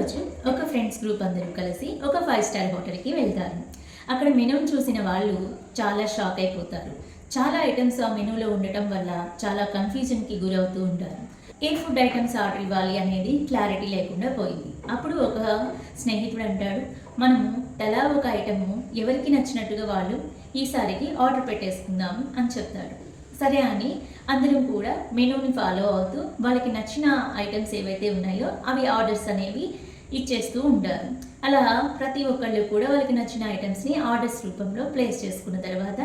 ఒకరోజు ఒక friends group అందరూ కలిసి ఒక 5 స్టార్ హోటల్కి వెళ్తారు. అక్కడ మెనూని చూసిన వాళ్ళు చాలా షాక్ అయిపోతారు. చాలా ఐటమ్స్ ఆ మెనూలో ఉండటం వల్ల చాలా కన్ఫ్యూజన్కి గురవుతూ ఉంటారు. ఏ ఫుడ్ ఐటమ్స్ ఆర్డర్ ఇవ్వాలి అనేది క్లారిటీ లేకుండా పోయింది. అప్పుడు ఒక స్నేహితుడు అంటాడు, మనము తలా ఒక ఐటమ్ ఎవరికి నచ్చినట్టుగా వాళ్ళు ఈసారికి ఆర్డర్ పెట్టేసుకుందాం అని చెప్తాడు. సరే అని అందరం కూడా మెనూని ఫాలో అవుతూ వాళ్ళకి నచ్చిన ఐటమ్స్ ఏవైతే ఉన్నాయో అవి ఆర్డర్స్ అనేవి ఇచ్చేస్తూ ఉంటారు. అలా ప్రతి ఒక్కళ్ళు కూడా వాళ్ళకి నచ్చిన ఐటమ్స్ని ఆర్డర్స్ రూపంలో ప్లేస్ చేసుకున్న తర్వాత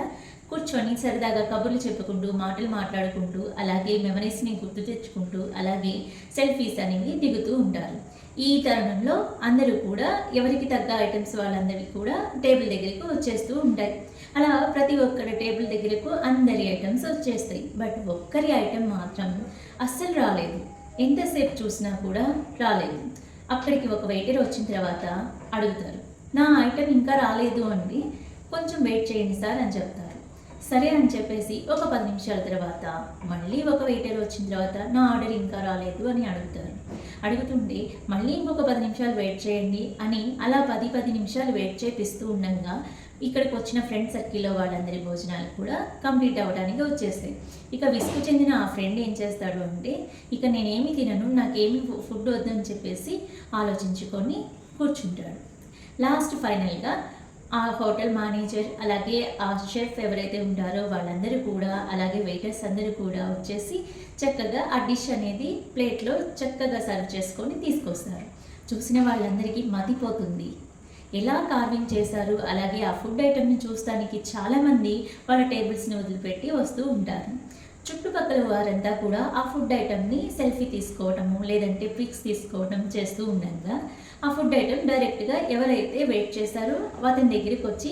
కూర్చొని సరదాగా కబుర్లు చెప్పుకుంటూ మాటలు మాట్లాడుకుంటూ అలాగే మెమరీస్ని గుర్తు తెచ్చుకుంటూ అలాగే సెల్ఫీస్ అనేవి దిగుతూ ఉంటారు. ఈ తరుణంలో అందరూ కూడా ఎవరికి తగ్గ ఐటమ్స్ వాళ్ళందరికీ కూడా టేబుల్ దగ్గరికి వచ్చేస్తూ ఉంటాయి. అలా ప్రతి ఒక్కరి టేబుల్ దగ్గరకు అందరి ఐటమ్స్ వచ్చేస్తాయి. బట్ ఒక్కరి ఐటమ్ మాత్రం అస్సలు రాలేదు. ఎంతసేపు చూసినా కూడా రాలేదు. అక్కడికి ఒక వెయిటర్ వచ్చిన తర్వాత అడుగుతారు, నా ఐటమ్ ఇంకా రాలేదు అండి, కొంచెం వెయిట్ చేయండి సార్ అని చెప్తారు. సరే అని చెప్పేసి ఒక 10 నిమిషాల తర్వాత మళ్ళీ ఒక వెయిటర్ వచ్చిన తర్వాత నా ఆర్డర్ ఇంకా రాలేదు అని అడుగుతుంటే మళ్ళీ ఇంకొక 10 నిమిషాలు వెయిట్ చేయండి అని అలా 10 నిమిషాలు వెయిట్ చేపిస్తూ ఉండగా ఇక్కడికి వచ్చిన ఫ్రెండ్ సర్కిల్లో వాళ్ళందరి భోజనాలు కూడా కంప్లీట్ అవ్వడానికి వచ్చేస్తాయి. ఇక విసుగు చెందిన ఆ ఫ్రెండ్ ఏం చేస్తాడు అంటే, ఇక నేనేమి తినను, నాకేమి ఫుడ్ వద్దని చెప్పేసి ఆలోచించుకొని కూర్చుంటాడు. లాస్ట్ ఫైనల్గా ఆ హోటల్ మేనేజర్ అలాగే ఆ షెఫ్ ఎవరైతే ఉంటారో వాళ్ళందరూ కూడా అలాగే వెయిటర్స్ అందరూ కూడా వచ్చేసి చక్కగా ఆ డిష్ అనేది ప్లేట్లో చక్కగా సర్వ్ చేసుకొని తీసుకొస్తారు. చూసిన వాళ్ళందరికీ మతిపోతుంది. ఎలా కార్వింగ్ చేశారు, అలాగే ఆ ఫుడ్ ఐటమ్ని చూస్తానికి చాలామంది వాళ్ళ టేబుల్స్ని వదిలిపెట్టి వస్తూ ఉంటారు. చుట్టుపక్కల వారంతా కూడా ఆ ఫుడ్ ఐటమ్ని సెల్ఫీ తీసుకోవటము లేదంటే పిక్స్ తీసుకోవటం చేస్తూ ఉండగా ఆ ఫుడ్ ఐటమ్ డైరెక్ట్గా ఎవరైతే వెయిట్ చేశారో అతని దగ్గరికి వచ్చి,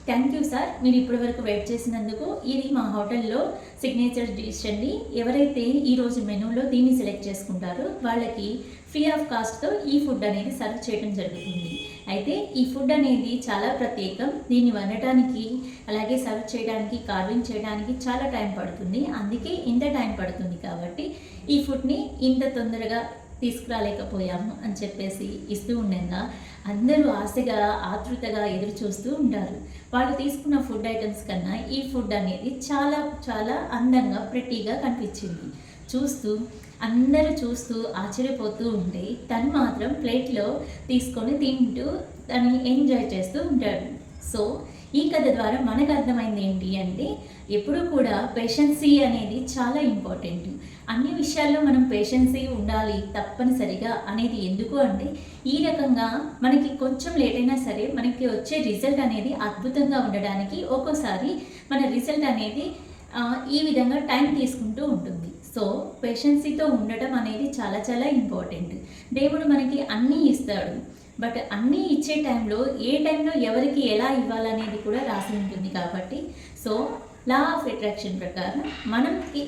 థ్యాంక్ యూ సార్, మీరు ఇప్పటివరకు వెయిట్ చేసినందుకు, ఇది మా హోటల్లో సిగ్నేచర్ డిష్ అండి, ఎవరైతే ఈరోజు మెనూలో దీన్ని సెలెక్ట్ చేసుకుంటారో వాళ్ళకి ఫ్రీ ఆఫ్ కాస్ట్తో ఈ ఫుడ్ అనేది సర్వ్ చేయడం జరుగుతుంది. అయితే ఈ ఫుడ్ అనేది చాలా ప్రత్యేకం, దీన్ని వండటానికి అలాగే సర్వ్ చేయడానికి కార్వింగ్ చేయడానికి చాలా టైం పడుతుంది, అందుకే ఇంత టైం పడుతుంది కాబట్టి ఈ ఫుడ్ని ఇంత తొందరగా తీసుకురాలేకపోయాము అని చెప్పేసి ఇస్తూ ఉండగా అందరూ ఆశగా ఆతృతగా ఎదురు చూస్తూ ఉంటారు. వాళ్ళు తీసుకున్న ఫుడ్ ఐటమ్స్ కన్నా ఈ ఫుడ్ అనేది చాలా చాలా అందంగా ప్రెట్టీగా కనిపించింది. అందరూ చూస్తూ ఆశ్చర్యపోతూ ఉంటే తను మాత్రం ప్లేట్లో తీసుకొని తింటూ దాన్ని ఎంజాయ్ చేస్తూ ఉంటాడు. సో ఈ కథ ద్వారా మనకు అర్థమైంది ఏంటి అంటే, ఎప్పుడూ కూడా పేషెన్సీ అనేది చాలా ఇంపార్టెంట్. అన్ని విషయాల్లో మనం పేషెన్సీ ఉండాలి తప్పనిసరిగా అనేది ఎందుకు అంటే, ఈ రకంగా మనకి కొంచెం లేట్ అయినా సరే మనకి వచ్చే రిజల్ట్ అనేది అద్భుతంగా ఉండడానికి ఒక్కోసారి మన రిజల్ట్ అనేది ఈ విధంగా టైం తీసుకుంటూ ఉంటుంది. సో పేషెన్సీతో ఉండటం అనేది చాలా చాలా ఇంపార్టెంట్. దేవుడు మనకి అన్నీ ఇస్తాడు, బట్ అన్నీ ఇచ్చే టైంలో ఏ టైంలో ఎవరికి ఎలా ఇవ్వాలనేది కూడా రాసి ఉంటుంది. కాబట్టి సో లా ఆఫ్ అట్రాక్షన్ ప్రకారం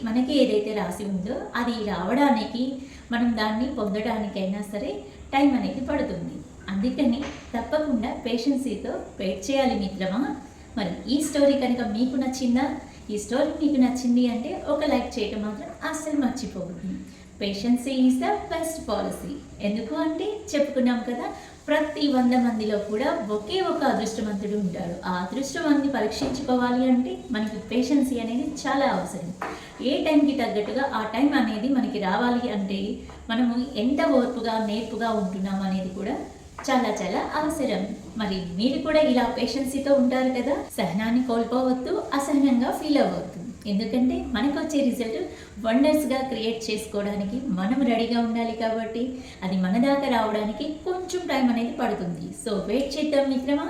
మనకి ఏదైతే రాసి ఉందో అది రావడానికి మనం దాన్ని పొందడానికైనా సరే టైం అనేది పడుతుంది. అందుకని తప్పకుండా పేషెన్సీతో వెయిట్ చేయాలి మిత్రమా. మరి ఈ స్టోరీ కనుక మీకు నచ్చిందా? ఈ స్టోరీ మీకు నచ్చింది అంటే ఒక లైక్ చేయటం మాత్రం అస్సలు మర్చిపోవద్దు. పేషెన్సీ ఈజ్ ద బెస్ట్ పాలసీ. ఎందుకు అంటే చెప్పుకున్నాం కదా, ప్రతి 100 మందిలో కూడా ఒకే ఒక అదృష్టవంతుడు ఉంటాడు. ఆ అదృష్టవాన్ని పరీక్షించుకోవాలి అంటే మనకి పేషెన్సీ అనేది చాలా అవసరం. ఏ టైంకి తగ్గట్టుగా ఆ టైం అనేది మనకి రావాలి అంటే మనము ఎంత ఓర్పుగా నేర్పుగా ఉంటున్నాం అనేది కూడా చాలా చాలా అవసరం. మరి మీరు కూడా ఇలా పేషెన్సీతో ఉంటారు కదా, సహనాన్ని కోల్పోవద్దు, అసహనంగా ఫీల్ అవ్వద్దు. ఎందుకంటే మనకు వచ్చే రిజల్ట్ వండర్స్గా క్రియేట్ చేసుకోవడానికి మనం రెడీగా ఉండాలి. కాబట్టి అది మన దాకా రావడానికి కొంచెం టైం అనేది పడుతుంది. సో వెయిట్ చేద్దాం మిత్రమా.